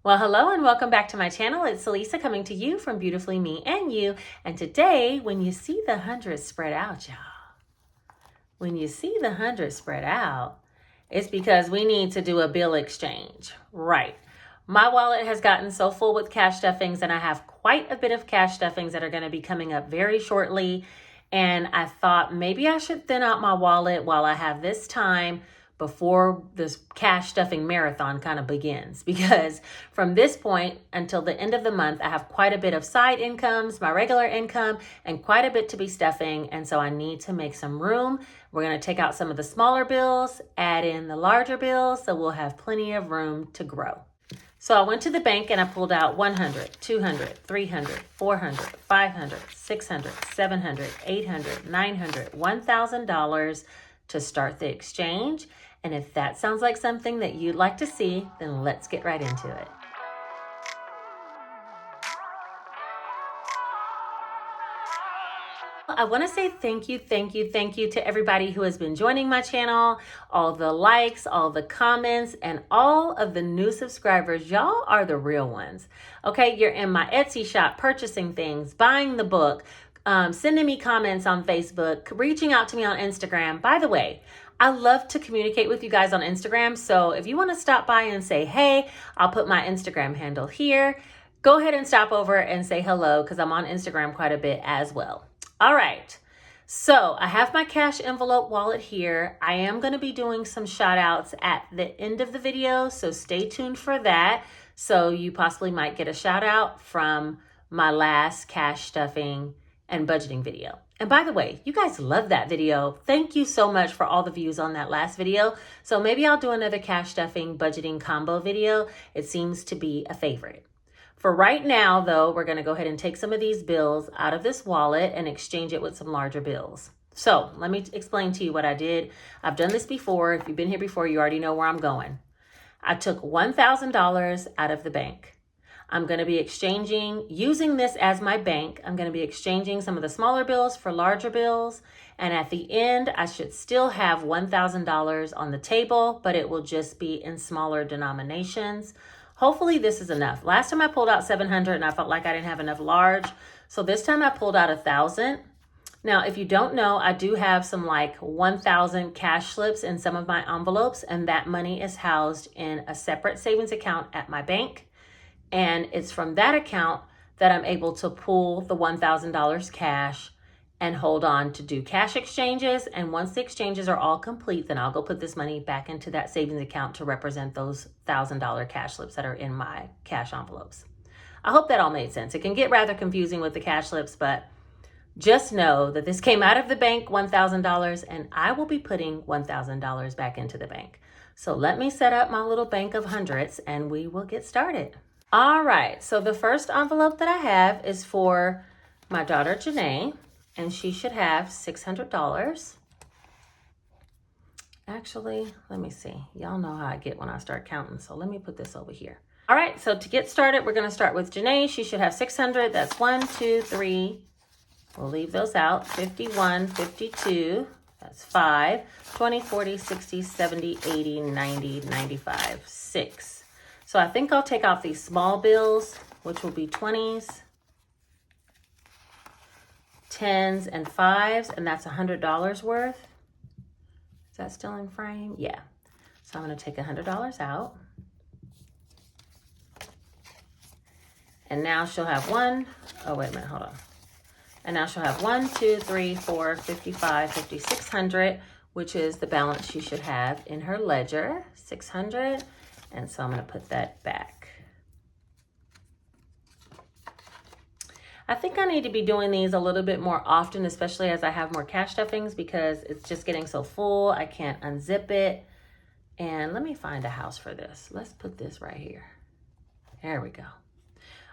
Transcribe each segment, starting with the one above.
Well, hello and welcome back to my channel. It's Lisa coming to you from Beautifully Me and You. And today, when you see the hundreds spread out, y'all, when you see the hundreds spread out, it's because we need to do a bill exchange. Right. My wallet has gotten so full with cash stuffings, and I have quite a bit of cash stuffings that are going to be coming up very shortly. And I thought maybe I should thin out my wallet while I have this time before this cash stuffing marathon kind of begins, because from this point until the end of the month, I have quite a bit of side incomes, my regular income, and quite a bit to be stuffing. And so I need to make some room. We're going to take out some of the smaller bills, add in the larger bills, so we'll have plenty of room to grow. So I went to the bank and I pulled out 100, 200, 300, 400, 500, 600, 700, 800, 900, $1,000 to start the exchange. And if that sounds like something that you'd like to see, then let's get right into it. I want to say thank you to everybody who has been joining my channel, all the likes, all the comments, and all of the new subscribers. Y'all are the real ones. Okay, you're in my Etsy shop purchasing things, buying the book, sending me comments on Facebook, reaching out to me on Instagram. By the way, I love to communicate with you guys on Instagram. So if you want to stop by and say, hey, I'll put my Instagram handle here. Go ahead and stop over and say hello, because I'm on Instagram quite a bit as well. All right, so I have my cash envelope wallet here. I am going to be doing some shout outs at the end of the video, so stay tuned for that. So you possibly might get a shout out from my last cash stuffing and budgeting video. And by the way, you guys love that video. Thank you so much for all the views on that last video. So maybe I'll do another cash stuffing budgeting combo video. It seems to be a favorite. For right now, though, we're going to go ahead and take some of these bills out of this wallet and exchange it with some larger bills. So let me explain to you what I did. I've done this before. If you've been here before, you already know where I'm going. I took $1,000 out of the bank. I'm going to be using this as my bank. I'm going to be exchanging some of the smaller bills for larger bills. And at the end, I should still have $1,000 on the table, but it will just be in smaller denominations. Hopefully this is enough. Last time I pulled out 700 and I felt like I didn't have enough large. So this time I pulled out 1,000. Now, if you don't know, I do have some like 1,000 cash slips in some of my envelopes, and that money is housed in a separate savings account at my bank. And it's from that account that I'm able to pull the $1,000 cash and hold on to do cash exchanges. And once the exchanges are all complete, then I'll go put this money back into that savings account to represent those $1,000 cash slips that are in my cash envelopes. I hope that all made sense. It can get rather confusing with the cash slips, but just know that this came out of the bank, $1,000, and I will be putting $1,000 back into the bank. So let me set up my little bank of hundreds and we will get started. All right, so the first envelope that I have is for my daughter, Janae. And she should have $600. Actually, let me see. Y'all know how I get when I start counting. So let me put this over here. All right, so to get started, we're going to start with Janae. She should have 600. That's 1, 2, 3. We'll leave those out. 51, 52. That's 5. 20, 40, 60, 70, 80, 90, 95, 6. So I think I'll take out these small bills, which will be 20s. 10s and 5s, and that's $100 worth. Is that still in frame? Yeah. So I'm going to take $100 out. And now she'll have hold on. And now she'll have 1, 2, 3, 4, 55, 600, which is the balance she should have in her ledger, 600. And so I'm going to put that back. I think I need to be doing these a little bit more often, especially as I have more cash stuffings, because it's just getting so full. I can't unzip it. And let me find a house for this. Let's put this right here. There we go.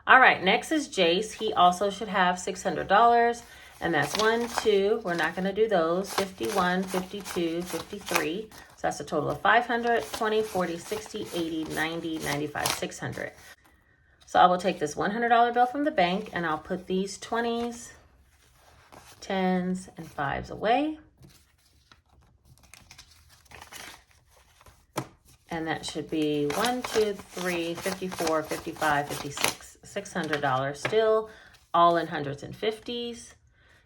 All right, next is Jace. He also should have $600. And that's 1, 2. We're not going to do those. 51, 52, 53. So that's a total of 500, 20, 40, 60, 80, 90, 95, 600. So I will take this $100 bill from the bank and I'll put these 20s, 10s, and 5s away. And that should be 1, 2, 3, 54, 55, 56, $600 still, all in hundreds and fifties.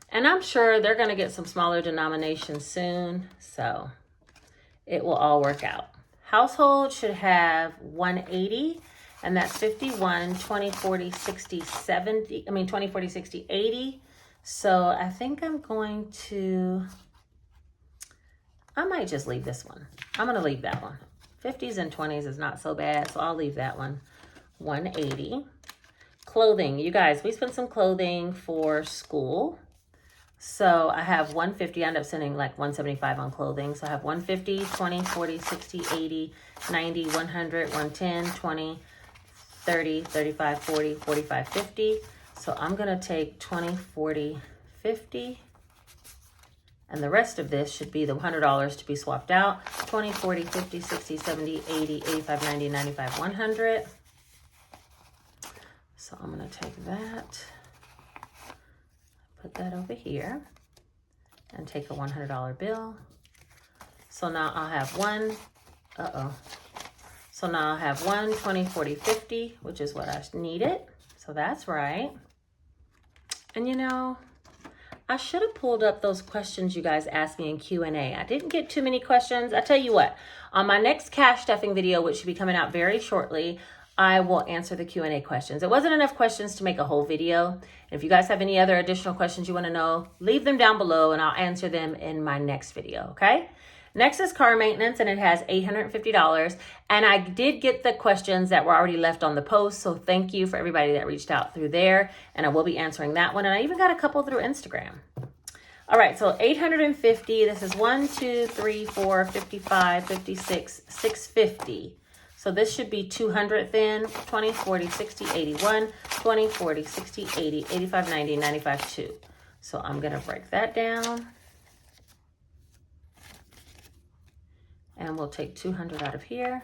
And I'm sure they're going to get some smaller denominations soon, so it will all work out. Household should have 180, and that's 51, 20, 40, 60, 70, 20, 40, 60, 80. So I think I might just leave this one. I'm going to leave that one. 50s and 20s is not so bad, so I'll leave that one. 180. Clothing. You guys, we spent some clothing for school. So I have 150. I end up sending like 175 on clothing. So I have 150, 20, 40, 60, 80, 90, 100, 110, 20, 30, 35, 40, 45, 50. So I'm going to take 20, 40, 50. And the rest of this should be the $100 to be swapped out. 20, 40, 50, 60, 70, 80, 85, 90, 95, 100. So I'm going to take that, put that over here, and take a $100 bill. So now I'll have So now I'll have 1, 20, 40, 50, which is what I needed. So that's right. And you know, I should have pulled up those questions you guys asked me in Q&A. I didn't get too many questions. I tell you what, on my next cash stuffing video, which should be coming out very shortly, I will answer the Q&A questions. It wasn't enough questions to make a whole video. If you guys have any other additional questions you want to know, leave them down below and I'll answer them in my next video, okay? Next is car maintenance, and it has $850. And I did get the questions that were already left on the post, so thank you for everybody that reached out through there. And I will be answering that one. And I even got a couple through Instagram. All right, so 850. This is 1, 2, 3, 4, 55, 56, 650. So this should be 200 then. 20, 40, 60, 81, 20, 40, 60, 80, 85, 90, 95, 2. So I'm going to break that down. And we'll take 200 out of here.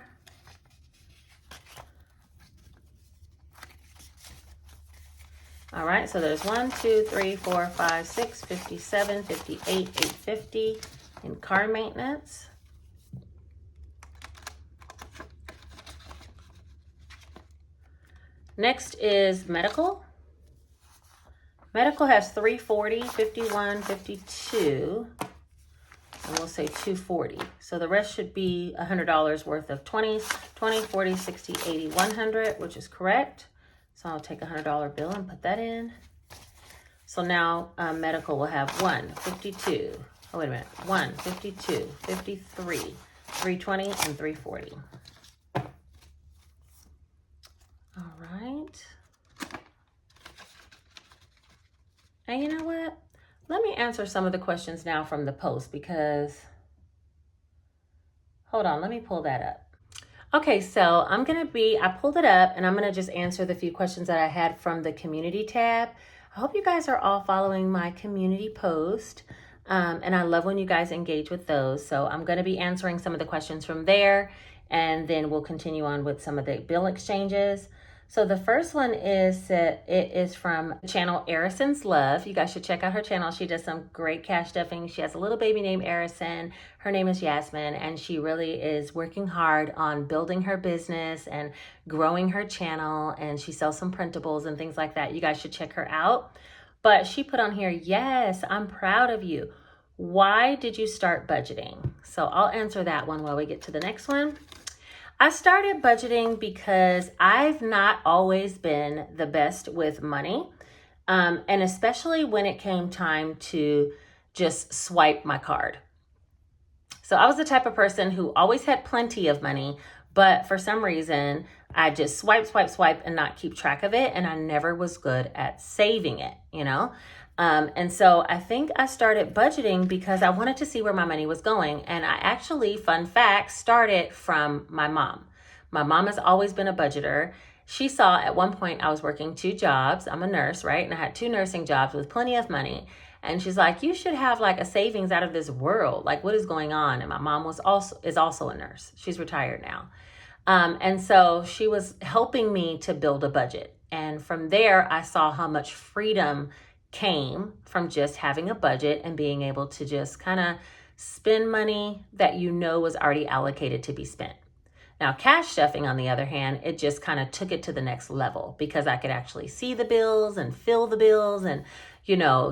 All right, so there's 1, 2, 3, 4, 5, 6, 57, 58, 850 in car maintenance. Next is medical. Medical has 340, 51, 52. And we'll say 240. So the rest should be $100 worth of 20s, 20, 40, 60, 80, 100, which is correct. So I'll take a $100 bill and put that in. So now medical will have 1, 52. Oh, wait a minute. 1, 52, 53, 320, and 340. All right. And you know what? Let me answer some of the questions now from the post because, hold on, let me pull that up. Okay, so I pulled it up and I'm gonna just answer the few questions that I had from the community tab. I hope you guys are all following my community post. And I love when you guys engage with those. So I'm gonna be answering some of the questions from there, and then we'll continue on with some of the bill exchanges. So the first one is it is from channel Arison's Love. You guys should check out her channel. She does some great cash stuffing. She has a little baby named Arison. Her name is Yasmin, and she really is working hard on building her business and growing her channel, and she sells some printables and things like that. You guys should check her out. But she put on here, yes, I'm proud of you. Why did you start budgeting? So I'll answer that one while we get to the next one. I started budgeting because I've not always been the best with money, and especially when it came time to just swipe my card. So I was the type of person who always had plenty of money, but for some reason, I just swipe, and not keep track of it, and I never was good at saving it, you know? And so I think I started budgeting because I wanted to see where my money was going. And I actually, fun fact, started from my mom. My mom has always been a budgeter. She saw at one point I was working 2 jobs. I'm a nurse, right? And I had 2 nursing jobs with plenty of money. And she's like, you should have like a savings out of this world. Like, what is going on? And my mom is also a nurse. She's retired now. And so she was helping me to build a budget. And from there, I saw how much freedom came from just having a budget and being able to just kind of spend money that you know was already allocated to be spent. Now, cash stuffing, on the other hand, it just kind of took it to the next level because I could actually see the bills and fill the bills and,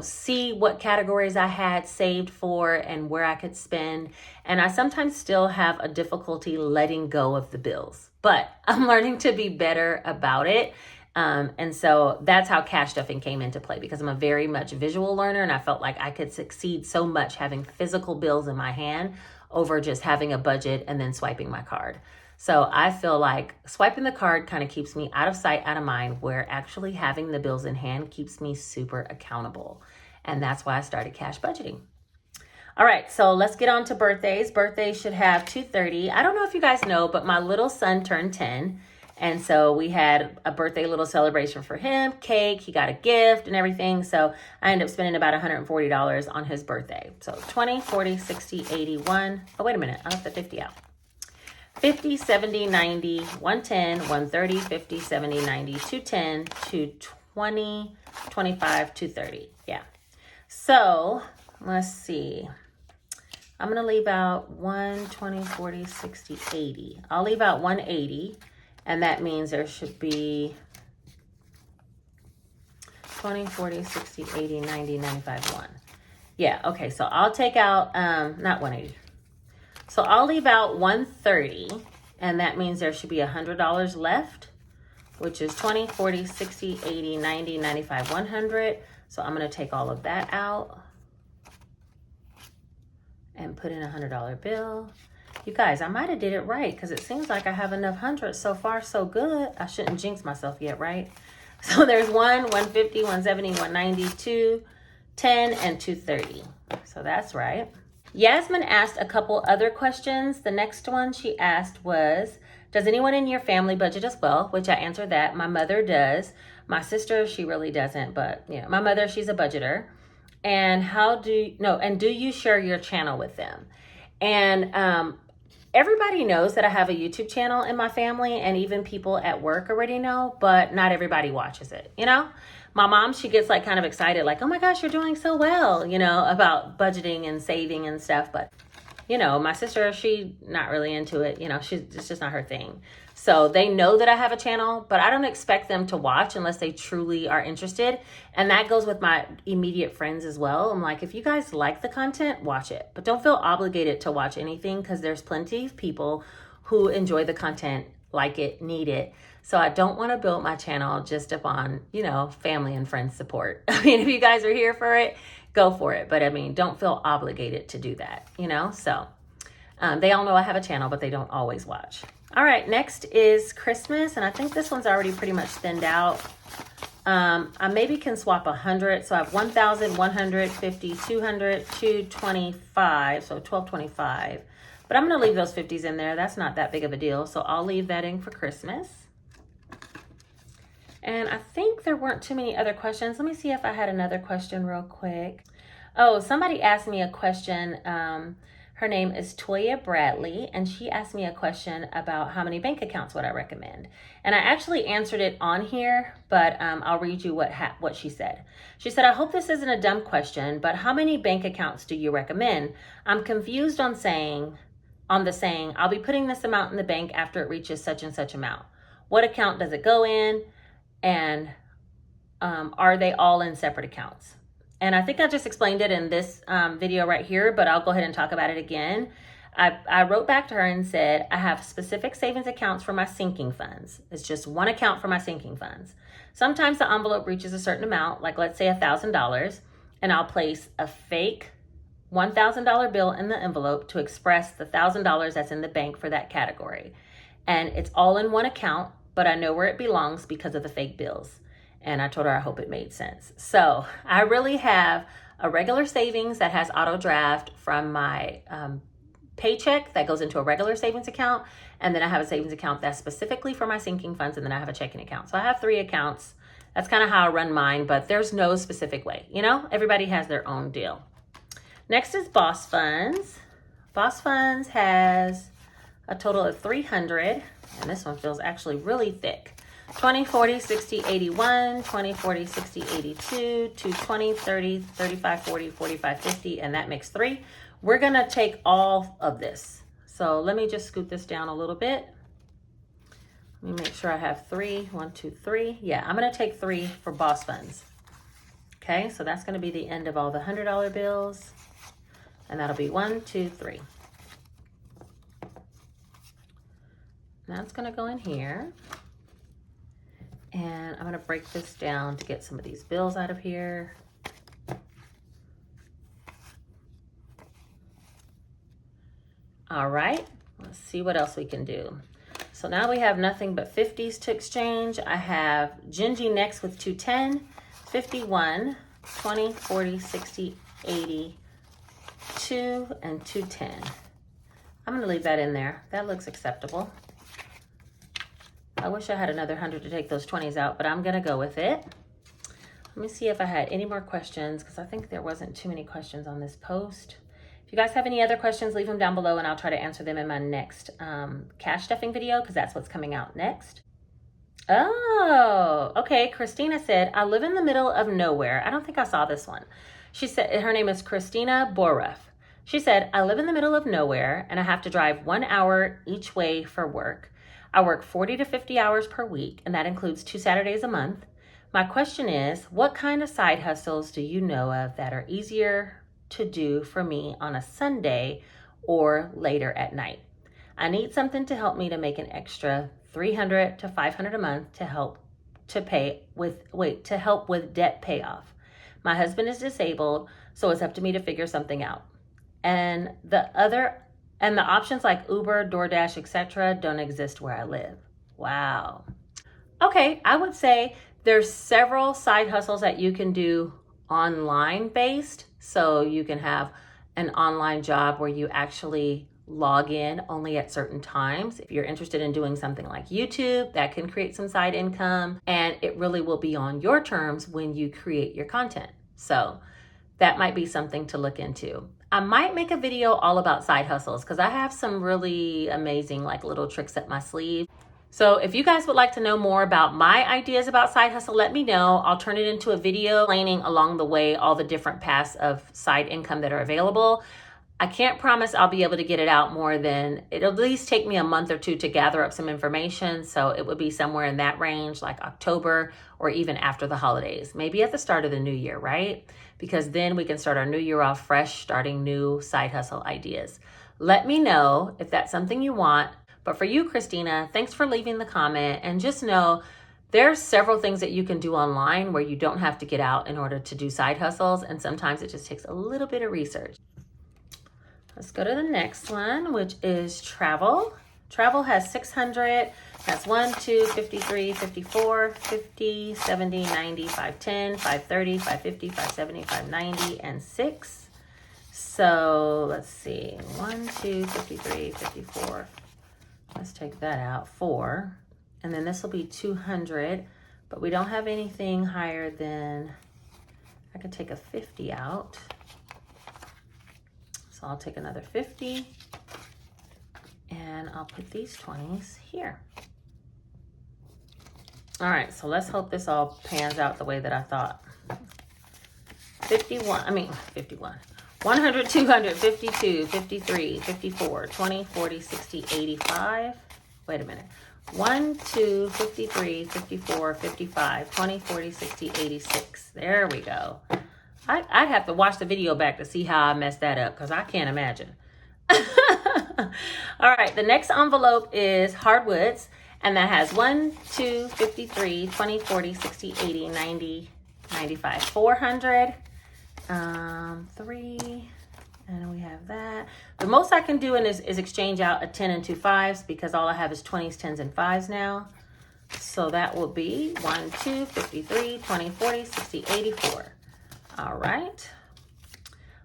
see what categories I had saved for and where I could spend. And I sometimes still have a difficulty letting go of the bills, but I'm learning to be better about it. And so that's how cash stuffing came into play, because I'm a very much visual learner, and I felt like I could succeed so much having physical bills in my hand over just having a budget and then swiping my card. So I feel like swiping the card kind of keeps me out of sight, out of mind, where actually having the bills in hand keeps me super accountable. And that's why I started cash budgeting. All right, so let's get on to birthdays. Birthdays should have 2:30. I don't know if you guys know, but my little son turned 10. And so we had a birthday little celebration for him, cake, he got a gift and everything. So I ended up spending about $140 on his birthday. So 20, 40, 60, 81. Oh, wait a minute, I left the 50 out. 50, 70, 90, 110, 130, 50, 70, 90, 210, 220, 25, 230. Yeah. So let's see. I'm going to leave out 1, 20, 40, 60, 80. I'll leave out 180. And that means there should be 20, 40, 60, 80, 90, 95, 1. Yeah, okay, so I'll take out, not 180. So I'll leave out 130, and that means there should be $100 left, which is 20, 40, 60, 80, 90, 95, 100. So I'm going to take all of that out and put in a $100 bill. You guys, I might have did it right because it seems like I have enough hundreds. So far, so good. I shouldn't jinx myself yet, right? So there's 1, 150, 170, 190, 210, and 230. So that's right. Yasmin asked a couple other questions. The next one she asked was, does anyone in your family budget as well? Which I answered that. My mother does. My sister, she really doesn't. But, my mother, she's a budgeter. And do you share your channel with them? And everybody knows that I have a YouTube channel in my family, and even people at work already know, but not everybody watches it, My mom, she gets like kind of excited, like, oh my gosh, you're doing so well, about budgeting and saving and stuff. But, my sister, she not really into it, it's just not her thing. So they know that I have a channel, but I don't expect them to watch unless they truly are interested. And that goes with my immediate friends as well. I'm like, if you guys like the content, watch it. But don't feel obligated to watch anything, because there's plenty of people who enjoy the content, like it, need it. So I don't want to build my channel just upon, family and friends support. I mean, if you guys are here for it, go for it. But don't feel obligated to do that, So they all know I have a channel, but they don't always watch. All right, next is Christmas, and I think this one's already pretty much thinned out. I maybe can swap 100, so I have 1,000, 150, 200, 225, so 1,225. But I'm going to leave those 50s in there. That's not that big of a deal, so I'll leave that in for Christmas. And I think there weren't too many other questions. Let me see if I had another question real quick. Oh, somebody asked me a question. Her name is Toya Bradley, and she asked me a question about how many bank accounts would I recommend. And I actually answered it on here, but I'll read you what she said. She said, I hope this isn't a dumb question, but how many bank accounts do you recommend? I'm confused on the saying, I'll be putting this amount in the bank after it reaches such and such amount. What account does it go in? And are they all in separate accounts? And I think I just explained it in this video right here, but I'll go ahead and talk about it again. I wrote back to her and said, I have specific savings accounts for my sinking funds. It's just one account for my sinking funds. Sometimes the envelope reaches a certain amount, like let's say $1,000, and I'll place a fake $1,000 bill in the envelope to express the $1,000 that's in the bank for that category. And it's all in one account, but I know where it belongs because of the fake bills. And I told her I hope it made sense. So I really have a regular savings that has auto draft from my paycheck that goes into a regular savings account. And then I have a savings account that's specifically for my sinking funds. And then I have a checking account. So I have 3 accounts. That's kind of how I run mine, but there's no specific way. Everybody has their own deal. Next is Boss Funds. Boss Funds has a total of 300. And this one feels actually really thick. 20, 40, 60, 81, 20, 40, 60, 82, 220, 30, 35, 40, 45, 50, and that makes 3. We're going to take all of this. So let me just scoot this down a little bit. Let me make sure I have 3. 1, 2, 3. Yeah, I'm going to take 3 for boss funds. Okay, so that's going to be the end of all the $100 bills. And that'll be 1, 2, 3. Now it's going to go in here. And I'm going to break this down to get some of these bills out of here. All right, let's see what else we can do. So now we have nothing but 50s to exchange. I have Gingy next with 210, 51, 20, 40, 60, 80, 2, and 210. I'm going to leave that in there. That looks acceptable. I wish I had another 100 to take those 20s out, but I'm going to go with it. Let me see if I had any more questions, because I think there wasn't too many questions on this post. If you guys have any other questions, leave them down below and I'll try to answer them in my next cash stuffing video, because that's what's coming out next. Oh, okay. Christina said, I live in the middle of nowhere. I don't think I saw this one. She said, her name is Christina Boruff. She said, I live in the middle of nowhere and I have to drive 1 hour each way for work. I work 40 to 50 hours per week, and that includes 2 Saturdays a month. My question is, what kind of side hustles do you know of that are easier to do for me on a Sunday or later at night? I need something to help me to make an extra $300 to $500 a month to help with debt payoff. My husband is disabled, so it's up to me to figure something out. And the options like Uber, DoorDash, etc. don't exist where I live. Wow. Okay, I would say there's several side hustles that you can do online based. So you can have an online job where you actually log in only at certain times. If you're interested in doing something like YouTube, that can create some side income, and it really will be on your terms when you create your content. So that might be something to look into. I might make a video all about side hustles because I have some really amazing like little tricks up my sleeve. So if you guys would like to know more about my ideas about side hustle, let me know. I'll turn it into a video explaining along the way all the different paths of side income that are available. I can't promise I'll be able to get it out more than, it'll at least take me a month or 2 to gather up some information. So it would be somewhere in that range, like October or even after the holidays, maybe at the start of the new year, right? Because then we can start our new year off fresh, starting new side hustle ideas. Let me know if that's something you want. But for you, Christina, thanks for leaving the comment, and just know there's several things that you can do online where you don't have to get out in order to do side hustles. And sometimes it just takes a little bit of research. Let's go to the next one, which is travel. Travel has 600. That's 1, 2, 53, 54, 50, 70, 90, 510, 530, 550, 570, 590, and 6. So let's see. 1, 2, 53, 54. Let's take that out. 4. And then this will be 200. But we don't have anything higher than, I could take a 50 out. So I'll take another 50 and I'll put these 20s here. All right, so let's hope this all pans out the way that I thought. 51, 100, 200, 52, 53, 54, 20, 40, 60, 85. Wait a minute. 1, 2, 53, 54, 55, 20, 40, 60, 86. There we go. I'd have to watch the video back to see how I messed that up because I can't imagine. All right, the next envelope is hardwoods, and that has 1, 2, 53, 20, 40, 60, 80, 90, 95, 400, 3, and we have that. The most I can do is exchange out a 10 and 2 5s because all I have is 20s, 10s, and 5s now. So that will be 1, 2, 53, 20, 40, 60, 84. All right.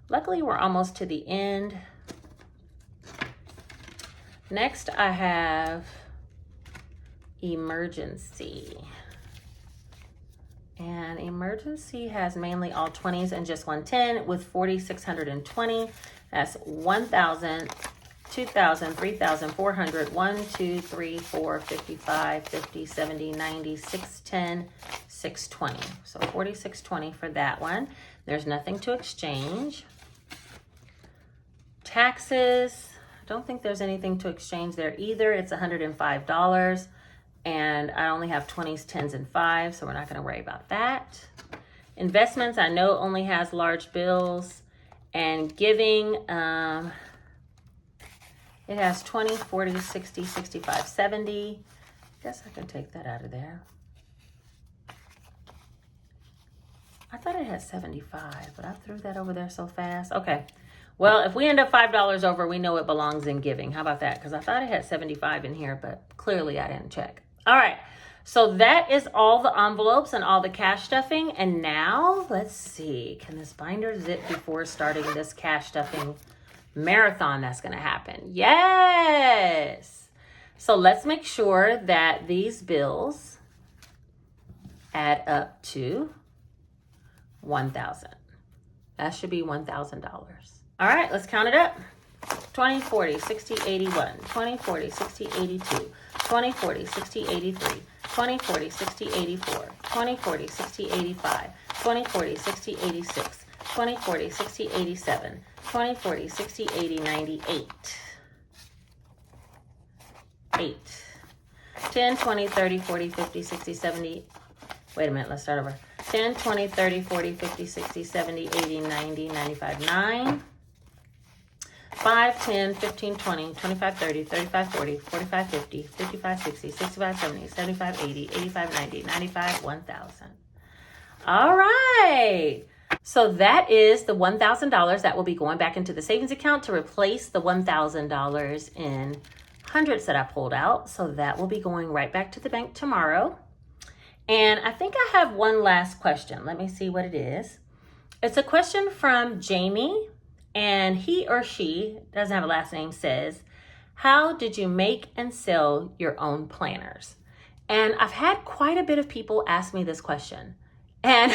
Luckily, we're almost to the end. Next, I have emergency. And emergency has mainly all 20s and just 110 with 4,620. That's 1,000, 2,000, 3,400, 1, 2, 3, 4, 55, 50, 70, 90, 610, 620. So 4,620 for that one. There's nothing to exchange. Taxes, I don't think there's anything to exchange there either. It's $105. And I only have 20s, 10s, and 5s, so we're not going to worry about that. Investments, I know only has large bills. And giving, it has 20, 40, 60, 65, 70. Guess I can take that out of there. I thought it had 75, but I threw that over there so fast. Okay. Well, if we end up $5 over, we know it belongs in giving. How about that? Because I thought it had 75 in here, but clearly I didn't check. All right. So that is all the envelopes and all the cash stuffing. And now let's see, can this binder zip before starting this cash stuffing marathon that's going to happen? Yes. So let's make sure that these bills add up to $1,000. That should be $1,000. All right, let's count it up. 20, 40, 60, 81, 20, 40, 60, 82, 20, 40, 60, 83, 20, 40, 60, 84, 20, 40, 60, 85, 20, 40, 60, 86, 20, 40, 60, 87, 20, 40, 60, 80, 98, 8, 10, 20, 30, 40, 50, 60, 70. Wait a minute, let's start over. 10, 20, 30, 40, 50, 60, 70, 80, 90, 95, 9. 5, 10, 15, 20, 25, 30, 35, 40, 45, 50, 55, 60, 65, 70, 75, 80, 85, 90, 95, 1,000. All right. So that is the $1,000 that will be going back into the savings account to replace the $1,000 in hundreds that I pulled out. So that will be going right back to the bank tomorrow. And I think I have one last question. Let me see what it is. It's a question from Jamie. And he or she, doesn't have a last name, says, how did you make and sell your own planners? And I've had quite a bit of people ask me this question. And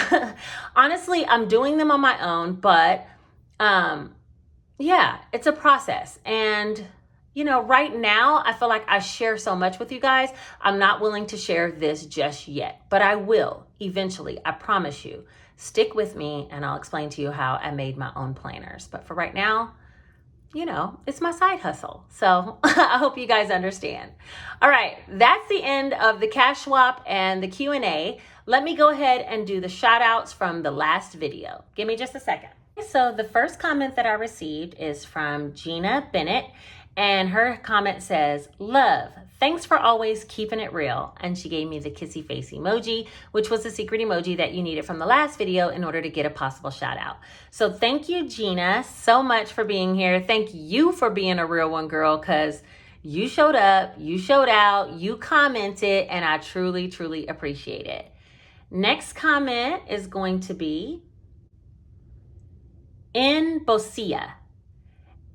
honestly, I'm doing them on my own, but yeah, it's a process. And, you know, right now, I feel like I share so much with you guys. I'm not willing to share this just yet, but I will eventually, I promise you. Stick with me and I'll explain to you how I made my own planners. But for right now, you know, it's my side hustle. So I hope you guys understand. All right, that's the end of the cash swap and the Q&A. Let me go ahead and do the shout outs from the last video. Give me just a second. So the first comment that I received is from Gina Bennett. And her comment says, love, thanks for always keeping it real. And she gave me the kissy face emoji, which was the secret emoji that you needed from the last video in order to get a possible shout out. So thank you, Gina, so much for being here. Thank you for being a real one, girl, because you showed up, you showed out, you commented, and I truly, truly appreciate it. Next comment is going to be in Bosia.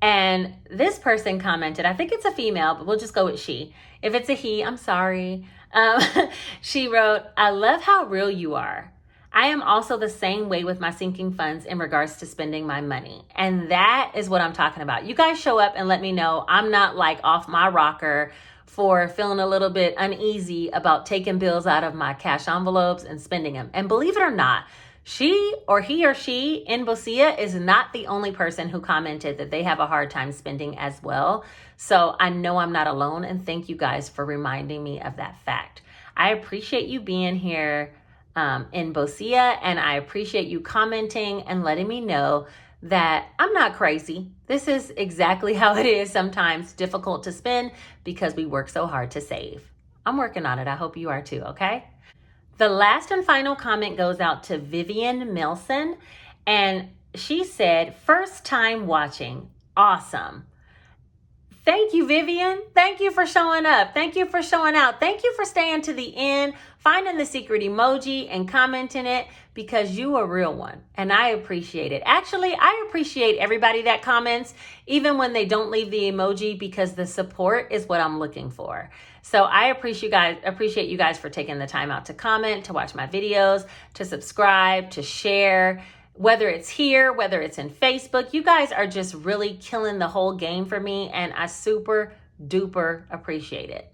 And this person commented, I think it's a female, but we'll just go with she. If it's a he, I'm sorry. She wrote, I love how real you are. I am also the same way with my sinking funds in regards to spending my money. And that is what I'm talking about. You guys show up and let me know I'm not like off my rocker for feeling a little bit uneasy about taking bills out of my cash envelopes and spending them. And believe it or not, he or she in Bosia is not the only person who commented that they have a hard time spending as well. So I know I'm not alone, and thank you guys for reminding me of that fact. I appreciate you being here in Bosia, and I appreciate you commenting and letting me know that I'm not crazy. This is exactly how it is sometimes difficult to spend because we work so hard to save. I'm working on it. I hope you are too, okay? The last and final comment goes out to Vivian Milson, and she said, first time watching, awesome. Thank you, Vivian. Thank you for showing up. Thank you for showing out. Thank you for staying to the end, finding the secret emoji and commenting it because you a real one, and I appreciate it. Actually, I appreciate everybody that comments, even when they don't leave the emoji, because the support is what I'm looking for. So I appreciate you guys for taking the time out to comment, to watch my videos, to subscribe, to share, whether it's here, whether it's in Facebook. You guys are just really killing the whole game for me, and I super duper appreciate it.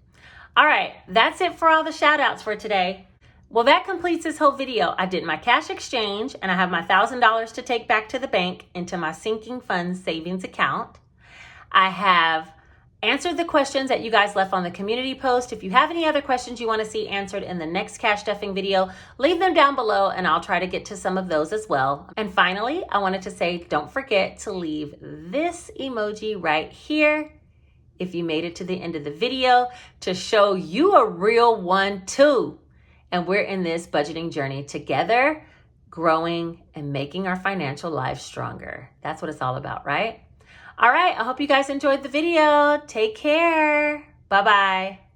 All right, that's it for all the shout outs for today. Well, that completes this whole video. I did my cash exchange, and I have my $1,000 to take back to the bank into my sinking funds savings account. I have answered the questions that you guys left on the community post. If you have any other questions you want to see answered in the next cash stuffing video, leave them down below and I'll try to get to some of those as well. And finally, I wanted to say, don't forget to leave this emoji right here if you made it to the end of the video to show you a real one too. And we're in this budgeting journey together, growing and making our financial lives stronger. That's what it's all about, right? All right, I hope you guys enjoyed the video. Take care. Bye-bye.